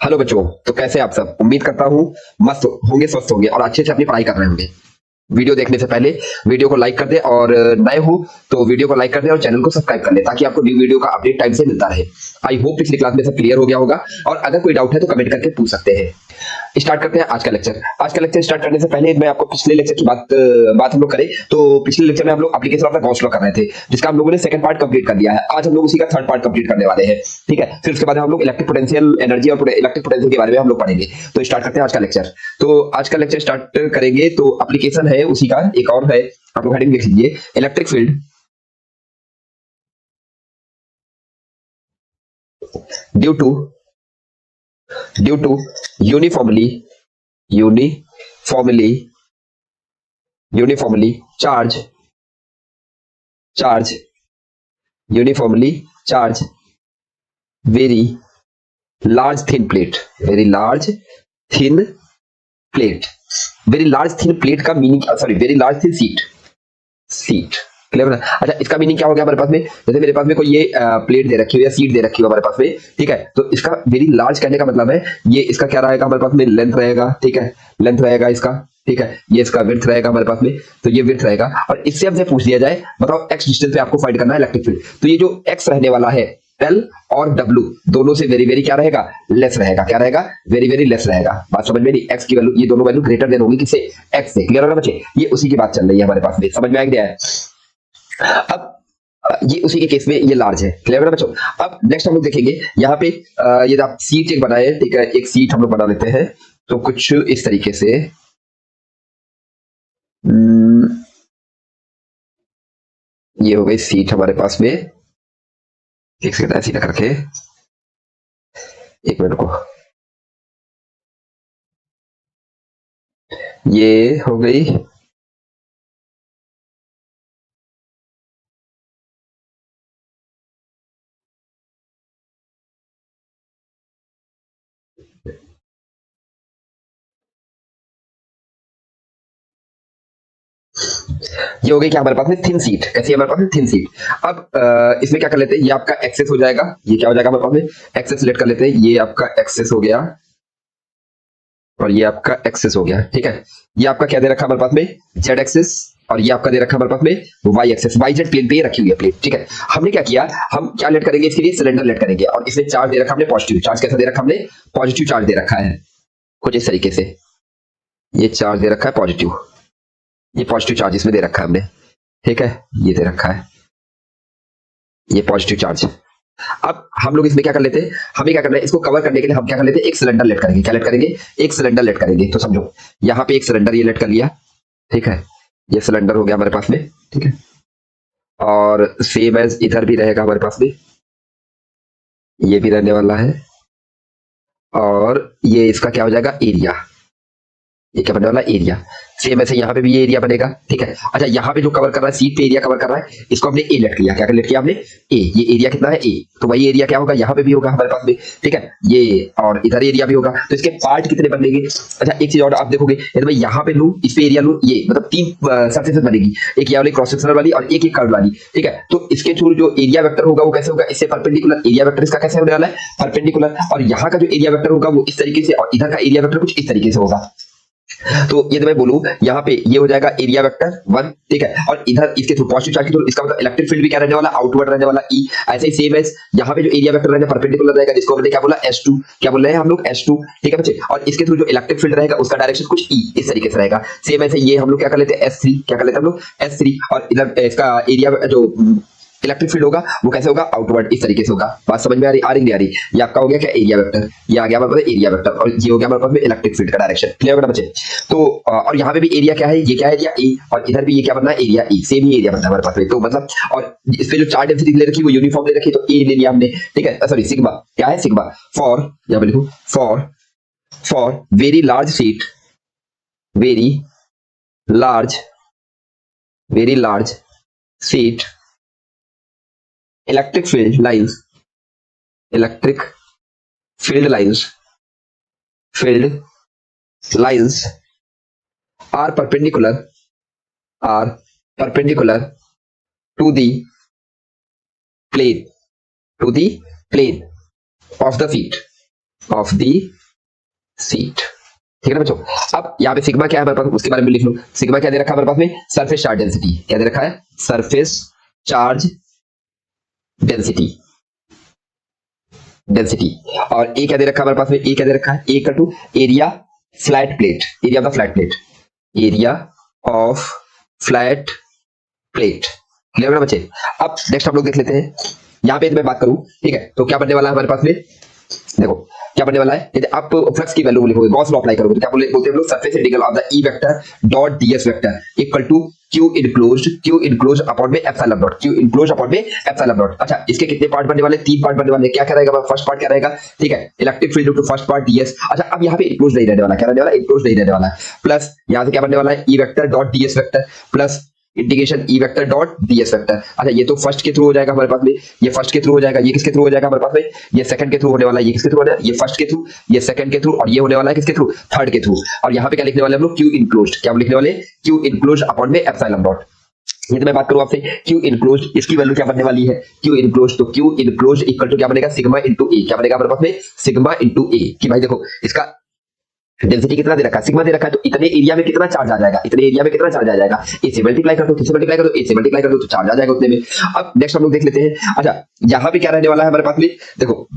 Hello बच्चों, तो कैसे आप सब? उम्मीद करता हूँ मस्त होंगे, स्वस्थ होंगे और अच्छे से अपनी पढ़ाई कर रहे होंगे। वीडियो देखने से पहले वीडियो को लाइक कर दे और नए हो तो वीडियो को लाइक कर दे और चैनल को सब्सक्राइब कर ले ताकि आपको न्यू वीडियो का अपडेट टाइम से मिलता रहे। आई होप पिछली क्लास में सब क्लियर हो गया होगा और अगर कोई डाउट है तो कमेंट करके पूछ सकते हैं। स्टार्ट करते हैं आज का लेक्चर। आज का लेक्चर स्टार्ट करने से पहले मैं आपको पिछले लेक्चर की बात हम लोग करें तो पिछले लेक्चर में हम लोग application of the Gauss law कर रहे थे, जिसका हम लोगों ने सेकंड पार्ट कंप्लीट कर दिया है। आज हम लोग उसी का थर्ड पार्ट कंप्लीट करने वाले हैं, ठीक है। फिर उसके बाद हम लोग इलेक्ट्रिक पोटेंशियल एनर्जी और इलेक्ट्रिक पोटेंशियल के बारे में हम लोग पढ़ेंगे। तो स्टार्ट करते हैं आज का लेक्चर। तो आज का लेक्चर स्टार्ट करेंगे तो एप्लीकेशन है उसी का एक और है, आप लोग हेडिंग देख लीजिए, electric field due to uniformly uniformly uniformly charge uniformly charge very large thin plate very large thin plate का meaning, sorry, very large thin sheet clear है। अच्छा, इसका मीनिंग क्या हो गया हमारे पास में? जैसे मेरे पास में कोई ये प्लेट दे रखी हो या सीट दे रखी हो हमारे पास में, ठीक है, तो इसका वेरी लार्ज कहने का मतलब है ये इसका क्या रहेगा हमारे पास में, लेंथ रहेगा, ठीक है, लेंथ रहेगा इसका, ठीक है, ये इसका विड्थ रहेगा हमारे पास में, तो ये विड्थ रहेगा। और इससे हमसे पूछ दिया जाए, बताओ एक्स डिस्टेंस पे आपको फाइंड करना है इलेक्ट्रिक फील्ड, तो ये जो एक्स रहने वाला है एल और डब्ल्यू दोनों से वेरी वेरी क्या रहेगा, लेस रहेगा। क्या रहेगा? वेरी वेरी लेस रहेगा। बात समझ में नहीं? एक्स की वैल्यू, ये दोनों वैल्यू ग्रेटर देन होगी किससे? एक्स से। क्लियर होगा बच्चे? ये उसी की बात चल रही है हमारे पास में, समझ में आ गया है। अब ये उसी के केस में ये लार्ज है। क्लियर है बच्चों? अब नेक्स्ट हम लोग देखेंगे यहाँ पे ये आप सीट एक बनाए, ठीक है, एक सीट हम लोग बना लेते हैं तो कुछ इस तरीके से ये हो गई सीट हमारे पास में। एक सेकंड ऐसी रख रखे, एक मिनट को, ये हो गई। ये हो गई क्या हमारे पास में, थिन सीट। कैसी है हमारे पास में? Thin sheet. अब इसमें क्या कर लेते हैं, ये आपका एक्सेस हो जाएगा, ये क्या हो जाएगा हमारे पास में, एक्सेस लेट कर लेते हैं, ये आपका एक्सेस हो गया और ये आपका एक्सेस हो गया, ठीक है। ये आपका क्या दे रखा हमारे पास में, जेड एक्सेस, और ये आपका दे रखा हमारे पास में Y axis, Y Z plane पे ही रखी हुई है प्लेट, ठीक है। हमने क्या किया, हम क्या लेट करेंगे इसके लिए, सिलेंडर लेट करेंगे और इसमें चार्ज दे रखा हमने पॉजिटिव। चार्ज कैसा दे रखा हमने? पॉजिटिव चार्ज दे रखा है कुछ इस तरीके से। ये चार्ज दे रखा है पॉजिटिव, ये पॉजिटिव चार्ज इसमें दे रखा है हमने, ठीक है, ये दे रखा है ये पॉजिटिव चार्ज। अब हम लोग इसमें क्या कर लेते हैं, हमें क्या करना है, इसको कवर करने के लिए हम क्या कर लेते हैं, एक सिलेंडर लेट करेंगे। क्या लेट करेंगे? एक सिलेंडर लेट करेंगे। तो समझो यहाँ पे एक सिलेंडर ये लेट कर लिया, ठीक है, ये सिलेंडर हो गया हमारे पास में, ठीक है, और सेम एज इधर भी रहेगा हमारे पास में, ये भी रहने वाला है, और ये इसका क्या हो जाएगा, एरिया। ये क्या बनने वाला, एरिया। सेम ऐसे यहाँ पे भी ये एरिया बनेगा, ठीक है। अच्छा, यहाँ पे जो कवर कर रहा है, सीट पे एरिया कवर कर रहा है, इसको हमने ए लेट किया। क्या लेट किया हमने? ए। ये एरिया कितना है? ए। तो वही एरिया क्या होगा, यहाँ पे भी होगा हमारे पास में, ठीक है, ये, और इधर एरिया भी होगा। तो इसके पार्ट कितने बनेंगे? अच्छा, एक चीज और आप देखोगे, यदि मैं यहाँ पे लूँ, इस पे एरिया लूँ, ये मतलब तीन सरफेसेस बनेगी, एक ये वाली क्रॉस सेक्शनल वाली और एक कर्व वाली, ठीक है। तो इसके थ्रू जो एरिया वेक्टर होगा वो कैसे होगा, इससे परपेंडिकुलर एरिया वेक्टर इसका कैसे होने वाला है, परपेंडिकुलर। और यहाँ का जो एरिया वेक्टर होगा वो इस तरीके से, और इधर का एरिया वेक्टर कुछ इस तरीके से होगा। तो ये मैं बोलूं यहाँ पे ये हो जाएगा एरिया वेक्टर 1, ठीक है, और इधर इसके थ्रू पॉजिटिव चार्ज के थ्रू इसका मतलब इलेक्ट्रिक फील्ड भी क्या रहने वाला, आउटवर्ड रहने वाला ई। ऐसे ही सेम एज यहाँ पे जो एरिया वेक्टर रहेगा परपेंडिकुलर रहेगा, जिसको हमने क्या बोला, S2। क्या बोल रहे हैं हम लोग? S2, ठीक है बच्चे। और इसके थ्रू जो इलेक्ट्रिक फील्ड रहेगा उसका डायरेक्शन कुछ ई इस तरीके से रहेगा। सेम ऐसे ये हम लोग क्या कर लेते हैं, S3। क्या कर लेते हैं हम लोग? S3। और इधर इसका एरिया जो इलेक्ट्रिक फील्ड होगा वो कैसे होगा, आउटवर्ड इस तरीके से होगा। बात समझ में आ रही नहीं आ रही? ये आपका हो गया क्या, एरिया वेक्टर, ये आ गया हमारे पास एरिया वेक्टर, और ये हो गया हमारे पास में इलेक्ट्रिक फील्ड का डायरेक्शन। क्लियर होगा बच्चे? तो और यहाँ पे भी एरिया क्या है, ये क्या है, एरिया ए, और इधर भी ये क्या बनना है, एरिया ई। सेम ही एरिया बनता है हमारे पास में। तो मतलब, और इस पे जो चार्ज डेंसिटी ले रखी वो यूनिफॉर्म ले रखी, तो ए ले लिया हमने, ठीक है, सॉरी सिग्मा। क्या है? सिग्मा। फॉर, यहाँ पे लिखूं, for very large seat, very large seat, electric field lines are perpendicular to the plane of the feet, of the seat. ठीक है ना बच्चों। अब यहाँ पे सिग्मा क्या है हमारे पास, उसके बारे में लिख लो। सिग्मा क्या दे रखा है हमारे पास में, सरफेस चार्ज डेंसिटी। क्या दे रखा है, सरफेस चार्ज डेंसिटी, डेंसिटी। और ए क्या दे रखा है हमारे पास में, ए क्या दे रखा है, A to area flat plate, area of the flat plate, area of flat plate. Clear ना बच्चे। अब नेक्स्ट हम लोग देख लेते हैं, यहाँ पे मैं बात करूं, ठीक है, तो क्या बनने वाला है हमारे पास में, देखो क्या बनने वाला है, यदि आप फ्लक्स की वैल्यू लिखोगे, गॉस लॉ अप्लाई करोगे तो क्या बोलते हैं हम लोग, surface integral of the E vector dot DS vector equal to Q enclosed upon में epsilon naught, Q enclosed upon में एप्सिलॉन नॉट। अच्छा, इसके कितने पार्ट बनने वाले, 3 पार्ट बनने वाले। क्या रहेगा फर्स्ट पार्ट, क्या रहेगा, ठीक है, electric field to first part ds. अच्छा, अब यहाँ पे इनक्लोज्ड नहीं रहने वाला, क्या रहने वाला, इनक्लोज्ड नहीं रहने वाला, प्लस यहाँ से क्या बनने वाला है, E vector dot DS vector plus integration ई वेक्टर डॉट डीएस वेक्टर। अच्छा, ये तो फर्स्ट के थ्रू हो जाएगा हमारे पास में, ये फर्स्ट के थ्रू हो जाएगा, ये किसके थ्रू हो जाएगा हमारे पास में, ये सेकंड के थ्रू होने वाला है, ये किसके थ्रू होने वाला है, ये फर्स्ट के थ्रू, ये सेकंड के थ्रू, और ये होने वाला है किसके थ्रू, थर्ड के थ्रू। और यहाँ पे क्या लिखने वाले हम लोग, क्यू इनक्लोज्ड, क्या लिखने वाले, क्यू इनक्लोज्ड अपॉन में एप्सिलॉन नॉट। ये तो मैं बात करूं आपसे, क्यू इनक्लोज्ड, इसकी वैल्यू क्या बनने वाली है, क्यू इनक्लोज्ड, तो क्यू इनक्लोज्ड इक्वल टू क्या बनेगा, सिग्मा इनटू ए। क्या बनेगा हमारे पास में, सिग्मा इनटू ए। कि भाई देखो इसका डेंसिटी कितना दे रखा है, सिग्मा दे रखा है, तो इतने एरिया में कितना चार्ज आ जाएगा, इतने एरिया में कितना चार्ज आ जाएगा, ए से मल्टीप्लाई कर दो, किससे मल्टीप्लाई कर दो, ए से मल्टीप्लाई कर दो, तो चार्ज आ जाएगा उतने में। अब नेक्स्ट हम लोग देख लेते हैं। अच्छा, यहाँ पे क्या रहने वाला है हमारे पास में, देखो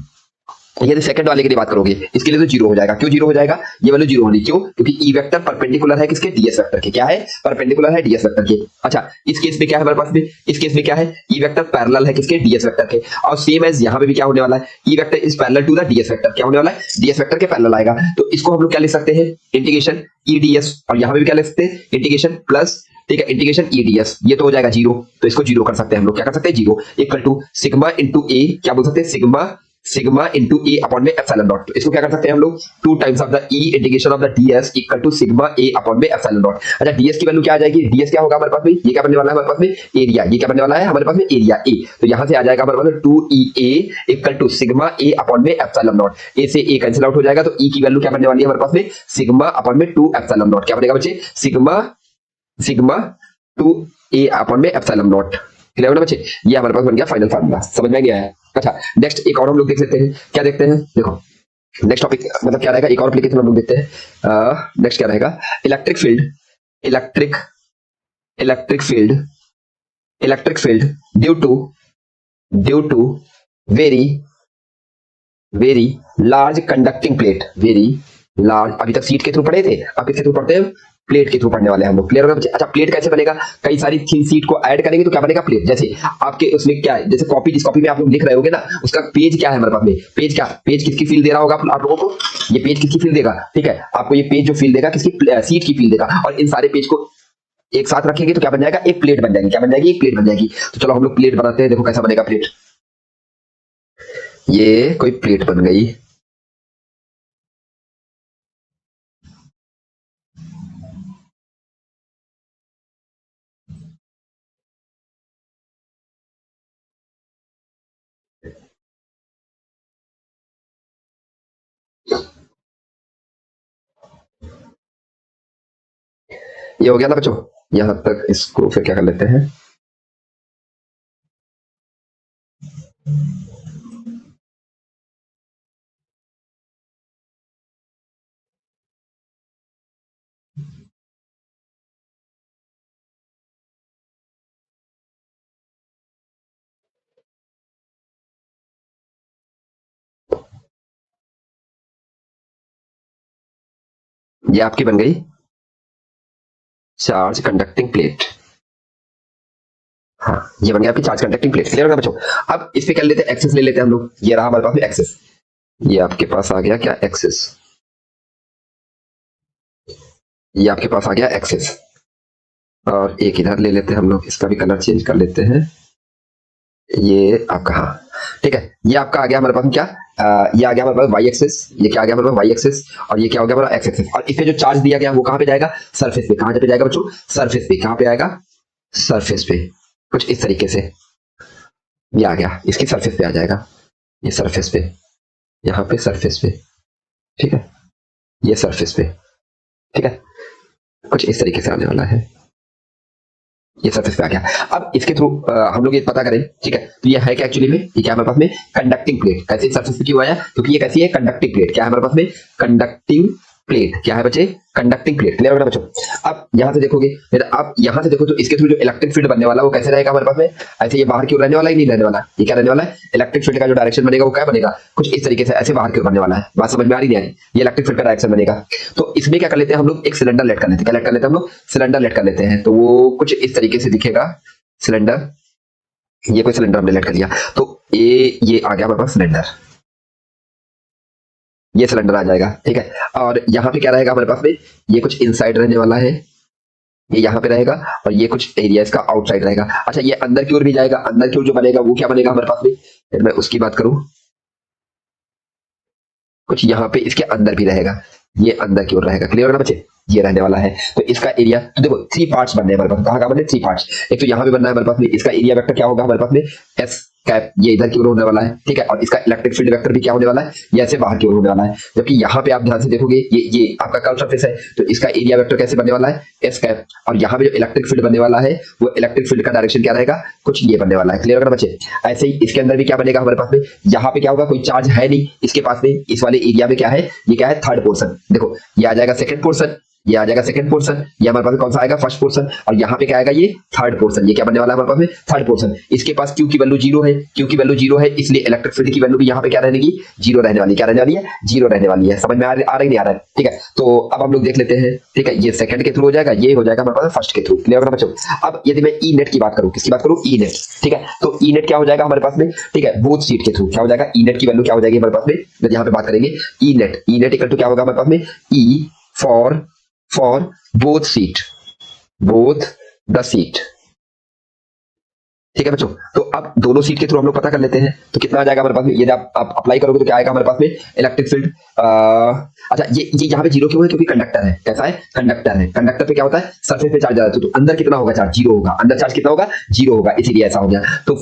यदि सेकंड वाले की बात करोगे, इसके लिए तो जीरो हो जाएगा। क्यों जीरो हो जाएगा, ये वैल्यू जीरो होनी, क्यों, क्योंकि ई वेक्टर परपेंडिकुलर है किसके, डीएस वेक्टर के। क्या है, परपेंडिकुलर है डीएस वेक्टर के। अच्छा, इस केस में क्या है हमारे पास में, इस केस में क्या है, ई वेक्टर पैरेलल है किसके, डीएस वेक्टर के। और सेम एज यहाँ पे भी क्या होने वाला है, E vector is parallel to the ds vector. क्या होने वाला है, डीएस वेक्टर के पैरेलल आएगा। तो इसको हम लोग क्या लिख सकते हैं, इंटीग्रेशन ई डीएस, और यहाँ पे भी क्या लिख सकते हैं, इंटीग्रेशन प्लस, ठीक है, इंटीग्रेशन ई डीएस। ये तो हो जाएगा जीरो, तो इसको जीरो कर सकते हैं हम लोग, क्या कर सकते हैं, zero equal to sigma into A, क्या बोल सकते हैं, सिग्मा इंटू ए अपॉन में एप्सिलॉन नॉट। तो इसको क्या कर सकते हैं हम लोग, 2 times of the E integration of the DS equal to sigma A upon में एप्सिलॉन नॉट। अच्छा, डीएस की वैल्यू क्या आ जाएगी, डीएस क्या होगा हमारे पास में, ये क्या बनने वाला है हमारे पास में, एरिया। ये क्या बनने वाला है हमारे पास में, एरिया ए। तो यहां से आ जाएगा हमारे पास में 2EA equal to sigma A upon में एप्सिलॉन नॉट। ए से ए कैंसिल आउट हो जाएगा, तो ई की वैल्यू क्या बनने वाली है हमारे पास में, सिग्मा अपॉन में 2 एप्सिलॉन नॉट। क्या बनेगा बच्चे, सिग्मा 2A अपॉन में एप्सिलॉन नॉट। क्लियर ना बच्चे, ये हमारे पास बन गया फाइनल फार्मूला, समझ में गया है। अच्छा, नेक्स्ट एक और हम लोग देख लेते हैं, क्या देखते हैं, देखो नेक्स्ट टॉपिक मतलब क्या रहेगा, एक और एप्लीकेशन हम लोग देखते हैं। नेक्स्ट क्या रहेगा, electric field due to very large conducting plate, very large. अभी तक सीट के थ्रू पढ़े थे, अब किसके थ्रू पढ़ते हैं, प्लेट के थ्रू पढ़ने वाले हैं हम लोग। क्लियर होगा बच्चे। अच्छा, प्लेट कैसे बनेगा, कई सारी थिन सीट को ऐड करेंगे तो क्या बनेगा, प्लेट। जैसे आपके उसमें क्या है, जैसे कॉपी, जिस कॉपी में आप लोग लिख रहे होगे ना, उसका पेज क्या है हमारे पास में, पेज क्या, पेज किसकी फील दे रहा होगा आप लोगों को, ये पेज किसकी फील देगा, ठीक है, आपको ये पेज जो फील देगा किसकी, सीट की फील देगा। और इन सारे पेज को एक साथ रखेंगे तो क्या बन जाएगा, एक प्लेट बन जाएगी। क्या बन जाएगी, एक प्लेट बन जाएगी। तो चलो हम लोग प्लेट बनाते हैं, देखो कैसा बनेगा प्लेट। ये कोई प्लेट बन गई, ये हो गया ना बच्चों। यहां तक इसको फिर क्या कर लेते हैं, ये आपकी बन गई चार्ज कंडक्टिंग प्लेट। हाँ, ये बन गया आपकी चार्ज कंडक्टिंग प्लेट। क्लियर होगा बच्चों। अब इस पे कर लेते हैं, एक्सेस ले लेते हैं हम लोग। ये रहा हमारे पास में एक्सेस, ये आपके पास आ गया क्या, एक्सेस, ये आपके पास आ गया एक्सेस। और एक इधर ले लेते हैं हम लोग, इसका भी कलर चेंज कर लेते हैं। ये आपका, हाँ ठीक है, ये आपका आ गया हमारे पास में क्या, ये आ गया हमारे पास वाई एक्सेस, ये क्या आ गया हमारे पास वाई एक्सेस, और ये क्या हो गया हमारा एक्स एक्सेस। और इस पे जो चार्ज दिया गया वो कहाँ पे जाएगा, सरफेस पे। कहाँ पे जाएगा बच्चों, सरफेस पे। कहाँ पे आएगा, सरफेस पे। कुछ इस तरीके से ये आ गया, इसकी सरफेस पे आ जाएगा, ये सरफेस पे, यहाँ पे सरफेस पे, ठीक है, ये सरफेस पे, ठीक है, कुछ इस तरीके से आने वाला है। ये सरफेस पे आ गया। अब इसके थ्रू हम लोग ये पता करें, ठीक है, तो ये है क्या एक्चुअली में, ये क्या हमारे पास में कंडक्टिंग प्लेट। कैसे सरफेस पे क्यों आया, क्योंकि ये कैसी है कंडक्टिंग प्लेट। क्या है हमारे पास में कंडक्टिंग प्लेट, क्या है बच्चे कंडक्टिंग प्लेट। क्लियर होगा बच्चों। अब यहां से देखोगे, फिर आप यहां से देखो तो इसके थ्रू जो इलेक्ट्रिक फील्ड बनने वाला वो कैसे रहेगा हमारे पास में, ऐसे ये बाहर क्यों रहने वाला है, नहीं रहने वाला, ये क्या रहने वाला है, इलेक्ट्रिक फील्ड का जो डायरेक्शन बनेगा वो क्या बनेगा, कुछ इस तरीके से ऐसे बाहर क्यों बनने वाला है। बात समझ में आ रही नहीं आ रही, ये इलेक्ट्रिक फील्ड का डायरेक्शन बनेगा। तो इसमें क्या कर लेते हैं हम लोग, एक सिलेंडर लेट कर लेते हैं। क्या लेट कर लेते हैं हम लोग, सिलेंडर लेट कर लेते हैं। तो वो कुछ इस तरीके से दिखेगा सिलेंडर, ये कोई सिलेंडर हमने लेट कर लिया। तो ये आ गया हमारे पास सिलेंडर, ये सिलेंडर आ जाएगा, ठीक है। और यहाँ पे क्या रहेगा हमारे पास में, ये कुछ इनसाइड रहने वाला है, ये यहाँ पे रहेगा, और ये कुछ एरिया इसका आउटसाइड रहेगा। अच्छा ये अंदर की ओर भी जाएगा, अंदर की ओर जो बनेगा वो क्या बनेगा हमारे पास में, फिर मैं उसकी बात करूं, कुछ यहाँ पे इसके अंदर भी रहेगा, ये अंदर की ओर रहेगा। क्लियर है ना बच्चे, ये रहने वाला है। तो इसका एरिया, तो देखो 3 पार्ट्स बनने हैं हमारे पास, कहाँ बने 3 पार्ट्स। एक तो यहाँ पे बनना है हमारे पास में, इसका एरिया वेक्टर क्या होगा हमारे पास में, एस कैप, ये इधर की ओर होने वाला है, ठीक है। और इसका इलेक्ट्रिक फील्ड वेक्टर भी क्या होने वाला है, ये ऐसे बाहर की ओर होने वाला है। जबकि यहाँ पे आप ध्यान से देखोगे, ये आपका कर्व सरफेस है, तो इसका एरिया वेक्टर कैसे बनने वाला है, एस कैप। और यहाँ पे जो इलेक्ट्रिक फील्ड बनने वाला है, वो इलेक्ट्रिक फील्ड का डायरेक्शन क्या रहेगा, कुछ ये बनने वाला है। क्लियर है ना बच्चे। ऐसे ही इसके अंदर भी क्या बनेगा हमारे पास में, यहाँ पे क्या होगा, कोई चार्ज है नहीं इसके पास में, इस वाले एरिया में क्या है, ये क्या है थर्ड पोर्सन। देखो ये आ जाएगा सेकंड पोर्सन, ये आ जाएगा सेकंड पोर्शन, ये हमारे पास कौन सा आएगा फर्स्ट पोर्शन, और यहाँ पे क्या आएगा ये थर्ड पोर्शन। ये क्या बनने वाला है हमारे पास में, थर्ड पोर्शन। इसके पास क्यू की वैल्यू 0 है, क्यू की वैल्यू 0 है, इसलिए इलेक्ट्रिक फील्ड की वैल्यू भी यहाँ पे क्या रहेगी, 0 रहने वाली। क्या रहने वाली है, 0 रहने वाली है। समझ में आ रही नहीं आ रहा है, ठीक है। तो अब हम लोग देख लेते हैं, ठीक है, ये सेकंड के थ्रू हो जाएगा, ये हो जाएगा हमारे पास फर्स्ट के थ्रू। क्लियर होगा बच्चों। अब यदि मैं ई नेट की बात करूँ, किसकी बात करूँ, ई नेट, ठीक है। तो ई नेट क्या हो जाएगा हमारे पास में, ठीक है, बोथ सीट के थ्रू क्या हो जाएगा, ई नेट की वैल्यू क्या हो जाएगी हमारे पास में, यदि यहाँ पे बात करेंगे ई नेट इक्वल टू क्या होगा हमारे पास में, E for both the seat, ठीक है बच्चों। तो अब दोनों सीट के थ्रू हम लोग पता कर लेते हैं, तो कितना आ जाएगा हमारे पास में, यदि आप अप्लाई करोगे तो क्या आएगा हमारे पास में, इलेक्ट्रिक फील्ड। अच्छा ये यहाँ पे 0 क्यों है, क्योंकि कंडक्टर है। कैसा है, कंडक्टर है। कंडक्टर पे क्या होता है, सरफेस पे चार्ज ज्यादा, तो अंदर कितना होगा चार्ज, 0 होगा। अंदर चार्ज कितना होगा, 0 होगा, इसीलिए ऐसा हो गया। तो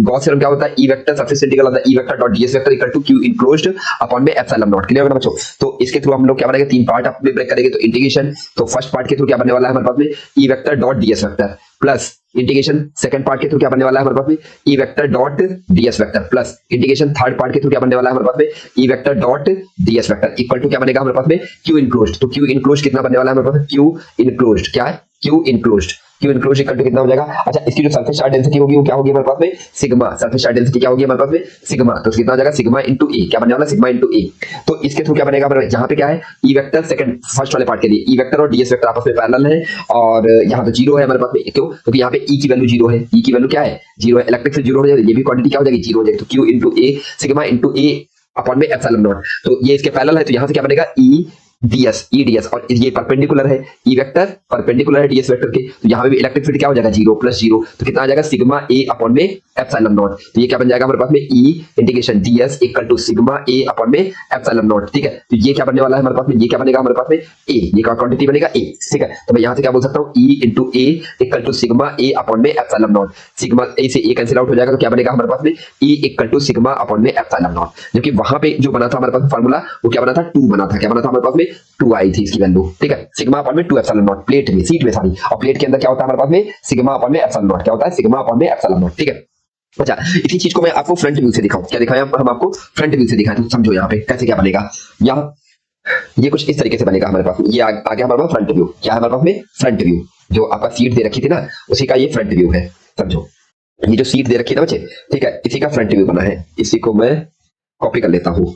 गॉस थ्योरम क्या होता है, ई वेक्टर सरफेस इंटीग्रल होता है, E vector dot DS vector equal to Q enclosed upon में एप्सिलॉन नॉट। क्लियर होगा बच्चों। तो इसके थ्रू हम लोग क्या बनेगा, 3 पार्ट अपने ब्रेक करेंगे। तो इंटीग्रेशन, तो फर्स्ट पार्ट के थ्रू क्या बनने वाला है हमारे पास में, E vector dot DS vector plus integration second part के थ्रू क्या बनने वाला है हमारे पास में, E vector dot DS vector plus integration third part के थ्रू क्या बनने वाला है हमारे पास में, E vector dot DS vector equal to क्या बनेगा हमारे पास में, क्यू इनक्लोज्ड। तो क्यू इनक्लोज्ड कितना बनने वाला है हमारे पास में, क्यू इनक्लोज्ड क्या है, क्यू इनक्लोज्ड इक्वल टू कितना हो जाएगा। अच्छा इसकी जो सरफेस चार्ज डेंसिटी होगी वो क्या होगी हमारे पास में, सिग्मा। सरफेस चार्ज डेंसिटी क्या होगी हमारे पास में, सिग्मा। तो कितना हो जाएगा, सिग्मा इंटू ए। क्या बनने वाला, सिग्मा इंटू ए। तो इसके थ्रू क्या बनेगा हमारे, यहाँ पे क्या है, ई वेक्टर सेकंड फर्स्ट वाले पार्ट के लिए ई वेक्टर और डीएस वेक्टर आपस में पैरेलल है, और यहाँ पे 0 है हमारे पास में। क्यों, क्योंकि यहाँ पे ई की वैल्यू 0 है, ई की वैल्यू क्या है, 0 है। इलेक्ट्रिक फील्ड 0 हो जाएगा, ये भी क्वांटिटी क्या हो जाएगी, 0 हो जाएगी। तो Q into A, sigma into A upon में एप्सिलॉन नॉट। तो ये इसके पैरेलल है, तो यहाँ से क्या बनेगा, ई ds और ये परपेंडिकुलर है, ई वेक्टर परपेंडिकुलर है ds वेक्टर के। तो यहाँ पे भी इलेक्ट्रिक फील्ड क्या हो जाएगा, 0 प्लस 0। तो कितना आ जाएगा, सिग्मा ए अपॉन में एप्सिलॉन नॉट। तो ये क्या बन जाएगा हमारे पास में, E integration ds equal to sigma A upon में एप्सिलॉन नॉट। ठीक है, तो ये क्या बनने वाला है हमारे पास में, ये क्या बनेगा हमारे पास में, ए, ये का क्वांटिटी बनेगा ए। ठीक है, तो मैं यहाँ से क्या बोल सकता हूँ, E into A equal to sigma A upon में एप्सिलॉन नॉट। सिग्मा ए से ए कैंसिल आउट हो जाएगा, तो क्या बनेगा हमारे पास में, E equal to sigma upon में एप्सिलॉन नॉट। जबकि वहां पे जो बना था हमारे पास फार्मूला, वो क्या बना था, 2 बना था। क्या बना था हमारे पास में, 2 आई थी इसकी वैल्यू। ठीक है, सिग्मा अपॉन में 2 एप्सिलॉन नॉट प्लेट में, सीट में सारी। और प्लेट के अंदर क्या होता है हमारे पास में, सिग्मा अपॉन में एप्सिलॉन नॉट। क्या होता है, सिग्मा अपॉन में एप्सिलॉन नॉट। ठीक है, अच्छा इसी चीज को मैं आपको फ्रंट व्यू से दिखाऊं। क्या दिखाया हम आपको, फ्रंट व्यू से दिखाएं, तो समझो यहाँ पे कैसे क्या बनेगा। यहाँ ये कुछ इस तरीके से बनेगा हमारे पास। ये आ गया हमारे पास फ्रंट व्यू। क्या है हमारे पास में, फ्रंट व्यू। जो आपका सीट दे रखी थी ना, उसी का ये फ्रंट व्यू है। समझो, ये जो सीट दे रखी है ना बच्चे, ठीक है, इसी का फ्रंट व्यू बना है। इसी को मैं कॉपी कर लेता हूं।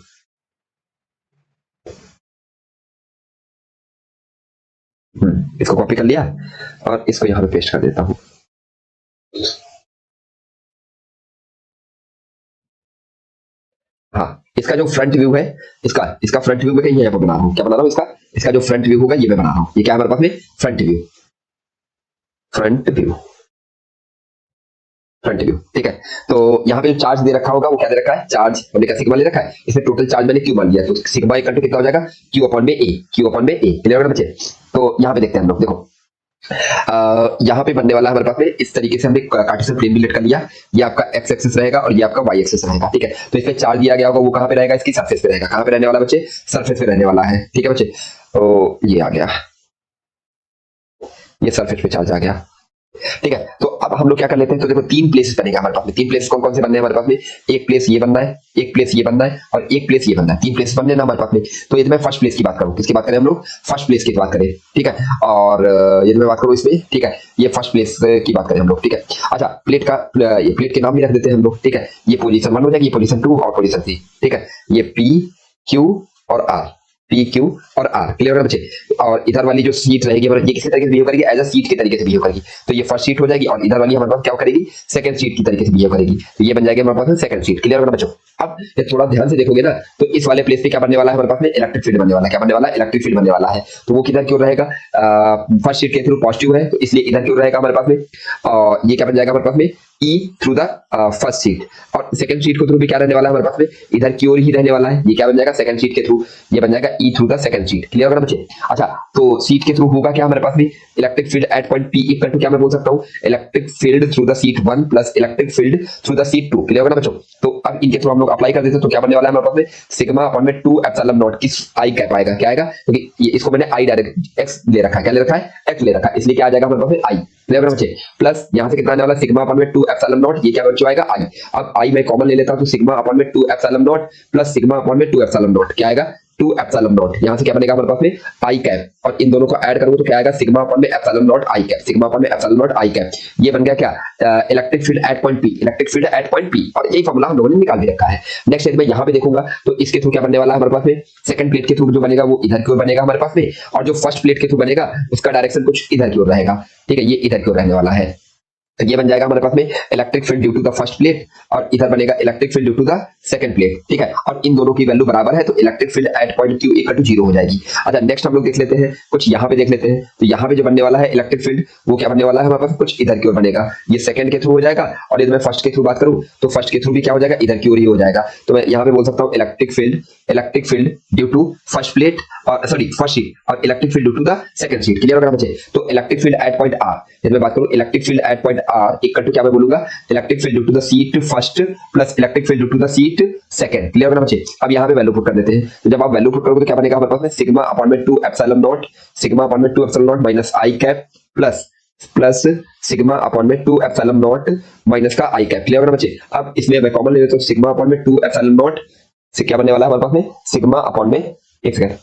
इसको कॉपी कर लिया और इसको यहां पे पेस्ट कर देता हूं। हाँ, इसका जो फ्रंट व्यू है, इसका फ्रंट व्यू मैं यहाँ पर बना रहा हूँ। क्या बना रहा हूँ, इसका जो फ्रंट व्यू होगा ये मैं बना रहा हूँ। ये क्या है हमारे पास में, front view, front view, front view. ठीक है, तो यहाँ पे जो चार्ज दे रखा होगा वो क्या दे रखा है, चार्ज हमने का सिग्मा ले रखा है। इसमें टोटल चार्ज मैंने क्यू मान लिया, तो सिग्मा इक्वल टू कितना हो जाएगा, क्यू अपॉन में ए, क्यू अपॉन में ए। क्लियर है बच्चे। तो यहाँ पे देखते हैं हम लोग, देखो यहाँ पे बनने वाला हमारे पास में इस तरीके से हमने कार्टेशियन प्लेन भी लेट कर लिया। ये आपका एक्स एक्सिस रहेगा और ये आपका वाई एक्सिस रहेगा। ठीक है, तो इसमें चार्ज दिया गया होगा, वो कहाँ पे रहेगा, इसकी सरफेस पे रहेगा। कहाँ पे रहने वाला बच्चे, सरफेस पे रहने वाला है। ठीक है बच्चे, तो ये आ गया, ये सरफेस पे चार्ज आ गया। ठीक है, तो अब हम लोग क्या कर लेते हैं, तो देखो तीन प्लेसेस बनेगा हमारे पास में। तीन प्लेसेस कौन कौन से बनने हैं हमारे पास में, एक प्लेस ये बनना है, एक प्लेस ये बनना है और एक प्लेस ये बनना है। तीन प्लेस बनने ना हमारे पास में। तो यदि मैं फर्स्ट प्लेस की बात करूं, किसकी बात करें हम लोग, फर्स्ट प्लेस की बात करें, ठीक है। और यदि मैं बात करूं इसमें, ठीक है, ये फर्स्ट प्लेस की बात करें हम लोग, ठीक है। अच्छा, प्लेट का ये प्लेट के नाम भी रख देते हैं हम लोग, ठीक है। ये पोजीशन 1 हो जाएगी, ये पोजीशन 2 और पोजीशन 3, ठीक है। ये पी क्यू और आर, पी क्यू और आर, क्लियर है बच्चे। और इधर वाली जो सीट रहेगी ये किसी तरीके से बिहेव करेगी, एज अ सीट के तरीके से बिहेव करेगी। तो ये फर्स्ट सीट हो जाएगी और इधर वाली हमारे पास क्या करेगी, सेकंड सीट की तरीके से बिहेव करेगी। तो ये बन जाएगी हमारे पास सेकंड सीट, क्लियर है बच्चों। अब ये थोड़ा ध्यान से देखोगे ना, तो इस वाले प्लेस पे क्या बनने वाला है हमारे पास में, इलेक्ट्रिक फील्ड बनने वाला है। क्या बनने वाला है, इलेक्ट्रिक फील्ड बनने वाला है। तो वो किधर क्यों रहेगा, फर्स्ट सीट के थ्रू पॉजिटिव है, तो इसलिए इधर क्यों रहेगा हमारे पास में, और ये क्या बन जाएगा हमारे पास में, ई थ्रू द फर्स्ट सीट। और सेकंड सीट के थ्रू भी क्या रहने वाला है हमारे पास में, इधर की ओर ही रहने वाला है। ये क्या बन जाएगा, सेकंड सीट के थ्रू, ये बन जाएगा E through the second sheet, clear होगा बच्चे। अच्छा, तो सीट के थ्रू होगा क्या हमारे पास में, electric field at point P equal to क्या मैं बोल सकता हूँ, electric field through the sheet 1 plus electric field through the sheet 2, clear होगा बच्चों। तो अब इनके थ्रू हम लोग अप्लाई कर देते हैं, तो क्या बनने वाला है हमारे पास में, सिग्मा अपॉन में 2 एप्सिलॉन नॉट, किस आई कैप आएगा, क्या आएगा, क्योंकि ये इसको मैंने आई डायरेक्ट एक्स ले रखा है, क्या ले रखा है, एक्स ले रखा है, इसलिए क्या आ जाएगा हमारे पास में आई, क्लियर बच्चे। प्लस यहाँ से कितना आने वाला, सिग्मा अपॉन में 2 एप्सिलॉन नॉट, ये क्या बन जाएगा आई। अब आई मैं कॉमन ले लेता हूं, तो सिग्मा अपॉन में 2 epsilon not plus sigma upon में 2 एप्सिलॉन नॉट, क्या आएगा, 2 एप्सिलॉन नॉट। यहाँ से क्या बनेगा हमारे पास में, आई कैप, और इन दोनों को ऐड करूंगा तो क्या आएगा, सिग्मा अपॉन में epsilon not I cap, sigma upon में एप्सिलॉन नॉट आई कैप। ये बन गया क्या, electric field at point P, electric field at point P, और यही फॉर्मूला हम लोगों ने निकाल भी रखा है। नेक्स्ट यदि मैं यहाँ पे देखूंगा, तो इसके थ्रू क्या बनने वाला है हमारे पास में, सेकंड प्लेट के थ्रू जो बनेगा वो इधर की ओर बनेगा हमारे पास में, और जो फर्स्ट प्लेट के थ्रू बनेगा उसका डायरेक्शन कुछ इधर की ओर रहेगा, ठीक है, ये इधर की ओर रहने वाला है। तो ये बन जाएगा हमारे पास में electric field due to the first plate, और इधर बनेगा electric field due to the second plate, ठीक है। और इन दोनों की वैल्यू बराबर है, तो electric field at point Q equal to 0 हो जाएगी। अच्छा, नेक्स्ट हम लोग देख लेते हैं, कुछ यहाँ पे देख लेते हैं। तो यहाँ पे जो बनने वाला है इलेक्ट्रिक फील्ड, वो क्या बनने वाला है हमारे पास, कुछ इधर की ओर बनेगा, ये सेकंड के थ्रू हो जाएगा। और यदि मैं फर्स्ट के थ्रू बात करूं, तो फर्स्ट के थ्रू भी क्या हो जाएगा, इधर की ओर ही हो जाएगा। तो मैं यहाँ पे बोल सकता हूँ electric field due to first plate, और सॉरी फर्स्ट सीट, और electric field due to the second sheet, clear होगा बच्चे। तो electric field at point R, यदि मैं बात करूं electric field at point R equal to क्या मैं बोलूंगा, electric field due to the sheet first plus electric field due to the sheet second, clear होगा बच्चे। अब यहाँ पे वैल्यू पुट कर देते हैं। तो जब आप वैल्यू पुट करोगे तो क्या बनेगा हमारे पास में, सिग्मा अपॉन में 2 एप्सिलॉन नॉट, सिग्मा अपॉन में 2 epsilon not minus I cap plus sigma upon में 2 एप्सिलॉन नॉट माइनस का आई कैप, क्लियर होगा बच्चे। अब इसमें मैं कॉमन ले लेता हूं, सिग्मा अपॉन में 2 एप्सिलॉन नॉट से क्या बनने वाला है हमारे पास में, सिग्मा अपॉन में, एक सेकंड,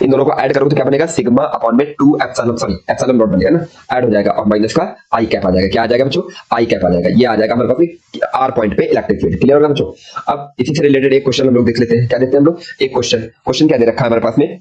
इन दोनों को ऐड करोगे तो क्या बनेगा, सिग्मा अपॉन में 2 एप्सिलॉन, सॉरी एप्सिलॉन नॉट बनेगा ना, ऐड हो जाएगा, और माइनस का आई कैप आ जाएगा। क्या आ जाएगा बच्चों, आई कैप आ जाएगा। ये आ जाएगा हमारे पास में आर पॉइंट पे इलेक्ट्रिक फील्ड, क्लियर होगा बच्चों। अब इसी से रिलेटेड एक क्वेश्चन हम लोग देख लेते हैं। क्या देखते हैं हम लोग, एक क्वेश्चन क्या दे रखा है हमारे पास में,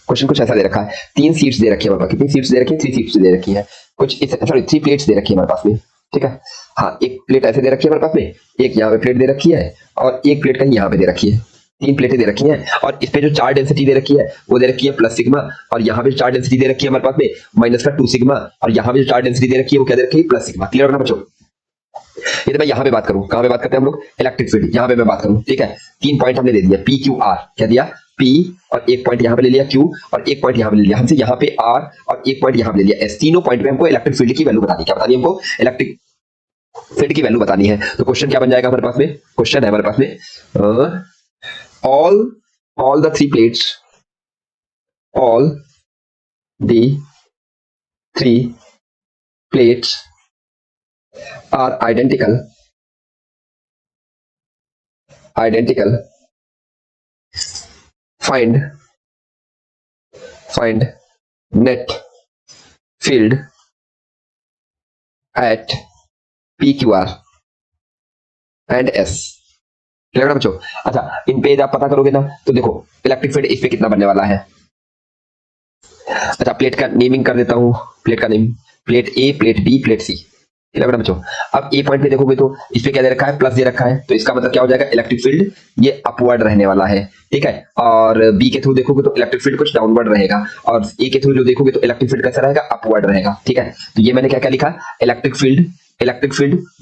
क्वेश्चन कुछ ऐसा दे रखा है, 3 सीट्स दे रखी है हमारे पास, कितनी सीट्स दे रखी है, 3 सीट्स दे रखी है, कुछ इस सॉरी 3 प्लेट्स दे रखी है हमारे पास में, ठीक है। हाँ, एक प्लेट ऐसे दे रखी है हमारे पास में, एक यहाँ पे प्लेट दे रखी है, और एक प्लेट कहीं यहाँ पे दे रखी है। 3 प्लेटें दे रखी हैं, और इस पे जो चार्ज डेंसिटी दे रखी है वो दे रखी है प्लस सिग्मा, और यहाँ पे चार्ज डेंसिटी दे रखी है हमारे पास में माइनस का 2 सिग्मा, और यहाँ पे जो चार्ज डेंसिटी दे रखी है वो क्या दे रखी है, प्लस सिग्मा, क्लियर होगा बच्चों। ये तो मैं यहाँ पे बात करूँ, कहाँ पे बात करते हैं हम लोग, इलेक्ट्रिक फील्ड, यहाँ पे मैं बात करूँ, ठीक है। 3 पॉइंट हमने दे दिया, पी क्यू आर, क्या दिया, पी, और एक पॉइंट यहाँ पे ले लिया क्यू, और एक पॉइंट यहाँ पे ले लिया हमसे, यहाँ पे आर, और एक पॉइंट यहाँ पे ले लिया एस। तीनों पॉइंट पे हमको इलेक्ट्रिक फील्ड की वैल्यू बतानी है, क्या बतानी है हमको, इलेक्ट्रिक फील्ड की वैल्यू बतानी है। तो क्वेश्चन क्या बन जाएगा हमारे पास में, क्वेश्चन है हमारे पास में, all the 3 plates, all the 3 plates are identical find net field at PQR and S, clear है बच्चों। अच्छा, इन पे आप पता करोगे ना, तो देखो इलेक्ट्रिक फील्ड इस पे कितना बनने वाला है। अच्छा, प्लेट का नेमिंग कर देता हूँ, प्लेट का नेम, प्लेट ए, प्लेट बी, प्लेट सी, क्लियर है बच्चों। अब ए पॉइंट पे देखोगे तो इस पे क्या दे रखा है, प्लस दे रखा है, तो इसका मतलब क्या हो जाएगा, इलेक्ट्रिक फील्ड ये अपवर्ड रहने वाला है, ठीक है। और बी के थ्रू देखोगे तो इलेक्ट्रिक फील्ड कुछ डाउनवर्ड रहेगा, और ए के थ्रू जो देखोगे तो इलेक्ट्रिक फील्ड कैसा रहेगा, अपवर्ड रहेगा, ठीक है। तो ये मैंने क्या क्या लिखा, electric field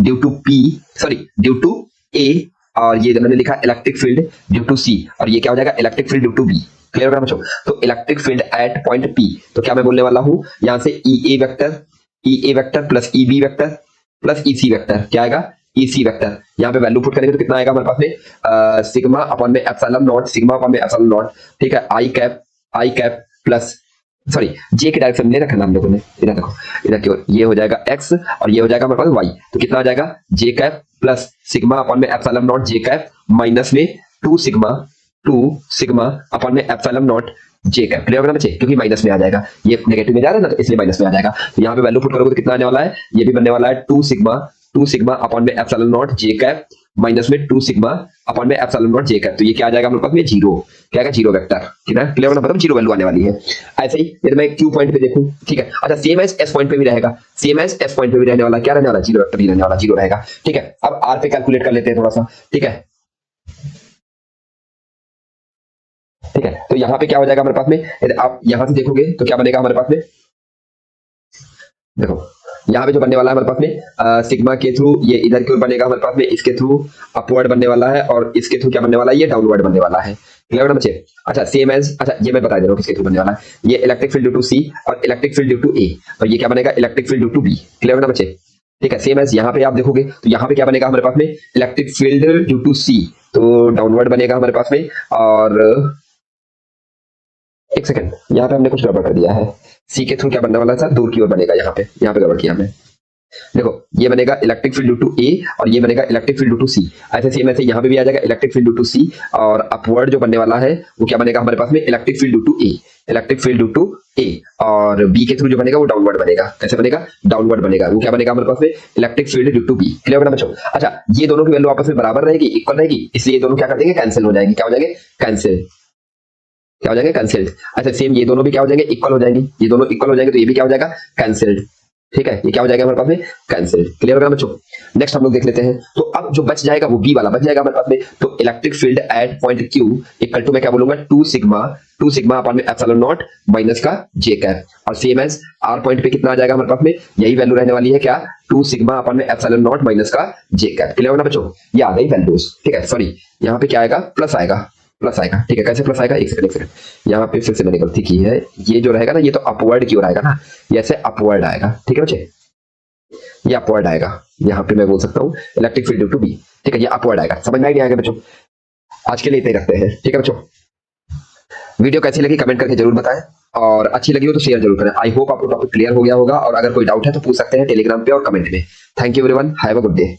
due to P, sorry due to A, और ये मैंने लिखा electric field due to C, और ये क्या हो जाएगा, electric field due to B, clear होगा बच्चों। तो electric field at point P, तो क्या मैं बोलने वाला हूं, यहां से E A vector plus E B vector plus E C vector, क्या आएगा, ई सी वेक्टर। यहाँ पे वैल्यू पुट करेंगे तो कितना आएगा हमारे पास में, सिग्मा अपॉन में एप्सिलॉन नॉट, सिग्मा अपॉन में एप्सिलॉन नॉट, ठीक है, आई कैप प्लस सॉरी जे के डायरेक्शन में रखना हम लोगों ने, इधर देखो, इधर की ओर ये हो जाएगा x और ये हो जाएगा हमारे पास y, तो कितना आ जाएगा जे कैप प्लस सिग्मा अपॉन में epsilon not J cap minus में 2 सिग्मा अपॉन में epsilon not J cap. Clear होगा ना बच्चे, क्योंकि माइनस में आ जाएगा, ये नेगेटिव में जा रहा है ना, तो इसलिए माइनस में आ जाएगा। तो यहाँ पे वैल्यू पुट करोगे तो कितना आने वाला है, ये भी बनने वाला है 2 सिग्मा अपॉन में epsilon not J cap minus में 2 सिग्मा अपॉन में एप्सिलॉन नॉट जे कैप। तो ये क्या आ जाएगा हमारे पास में, जीरो, क्या आएगा, जीरो वेक्टर। ठीक है, क्लियर होगा, मतलब जीरो वैल्यू आने वाली है। ऐसे ही यदि मैं क्यू पॉइंट पे देखूं, ठीक है, अच्छा सेम एज एस पॉइंट पे भी रहेगा, सेम एज एस पॉइंट पे भी रहने वाला, क्या रहने वाला, जीरो वेक्टर ही रहने वाला, जीरो रहेगा। ठीक है, अब आर पे कैलकुलेट कर लेते हैं थोड़ा सा। ठीक है, ठीक है, तो यहाँ पे क्या हो जाएगा हमारे पास में, यदि आप यहाँ से देखोगे तो क्या बनेगा हमारे पास में, देखो यहाँ पे जो बनने वाला है हमारे पास में सिग्मा के थ्रू ये इधर की ओर बनेगा हमारे पास में, इसके थ्रू अपवर्ड बनने वाला है और इसके थ्रू क्या बनने वाला है, ये डाउनवर्ड बनने वाला है। क्लियर ना बच्चे, अच्छा सेम एज, अच्छा ये मैं बता दे रहा हूँ किसके थ्रू बनने वाला है, ये electric field due to C और electric field due to A, और ये क्या बनेगा, electric field due to B. Clear ना बच्चे, ठीक है, सेम एज यहाँ पे आप देखोगे तो यहाँ पे क्या बनेगा हमारे पास में, इलेक्ट्रिक फील्ड ड्यू टू सी, तो डाउनवर्ड बनेगा हमारे पास में, और एक सेकंड यहाँ पे हमने कुछ गड़बड़ कर दिया है, सी के थ्रू क्या बनने वाला था, दूर की ओर बनेगा, यहाँ पे गड़बड़ किया हमने। देखो ये बनेगा electric field due to A और ये बनेगा इलेक्ट्रिक फील्ड ड्यू टू सी, ऐसे सेम ऐसे यहाँ पे भी आ जाएगा electric field due to C, और अपवर्ड जो बनने वाला है वो क्या बनेगा हमारे पास में, electric field due to A, electric field due to A, और बी के थ्रू जो बनेगा वो डाउनवर्ड बनेगा, कैसे बनेगा, डाउनवर्ड बनेगा, वो क्या बनेगा हमारे पास में, electric field due to B. Clear होगा बच्चों, अच्छा ये दोनों की वैल्यू आपस में बराबर रहेगी, इक्वल रहेगी, इसलिए ये दोनों क्या कर देंगे, कैंसिल हो जाएंगे, क्या हो जाएंगे, कैंसिल, क्या हो जाएंगे, कैंसिल्ड। अच्छा सेम ये दोनों भी क्या हो जाएंगे, इक्वल हो जाएंगे, ये दोनों इक्वल हो जाएंगे तो ये भी क्या हो जाएगा, कैंसिल्ड। ठीक है, ये क्या हो जाएगा हमारे पास में, कैंसिल्ड। क्लियर होगा बच्चों, नेक्स्ट हम लोग देख लेते हैं। तो अब जो बच जाएगा वो बी वाला बच जाएगा हमारे पास में, तो electric field at point Q equal to मैं क्या बोलूंगा, 2 सिग्मा अपॉन में एप्सिलॉन नॉट माइनस का जे कैप, और सेम एज आर पॉइंट पे कितना आ जाएगा हमारे पास में, यही वैल्यू रहने वाली है, क्या, 2 सिग्मा अपॉन में एप्सिलॉन नॉट माइनस का जे कैप। क्लियर होगा बच्चों, ये आ गई वैल्यूज। ठीक है, सॉरी यहाँ पे क्या आएगा, प्लस आएगा, प्लस आएगा। ठीक है, कैसे प्लस आएगा, एक सेकंड, यहाँ पे फिर से मैंने गलती की है, ये जो रहेगा ना ये तो अपवर्ड की ओर आएगा ना, ये ऐसे अपवर्ड आएगा। ठीक है बच्चे, ये अपवर्ड आएगा, यहाँ पे मैं बोल सकता हूँ electric field due to B. ठीक है, ये अपवर्ड आएगा, समझ में आएगा बच्चों। आज के लिए इतना ही रखते हैं। ठीक है बच्चों, वीडियो कैसी लगी कमेंट करके जरूर बताएं, और अच्छी लगी हो तो शेयर जरूर करें। आई होप आपको टॉपिक क्लियर हो गया होगा, और अगर कोई डाउट है तो पूछ सकते हैं टेलीग्राम पे और कमेंट में। Thank you everyone, have a good day.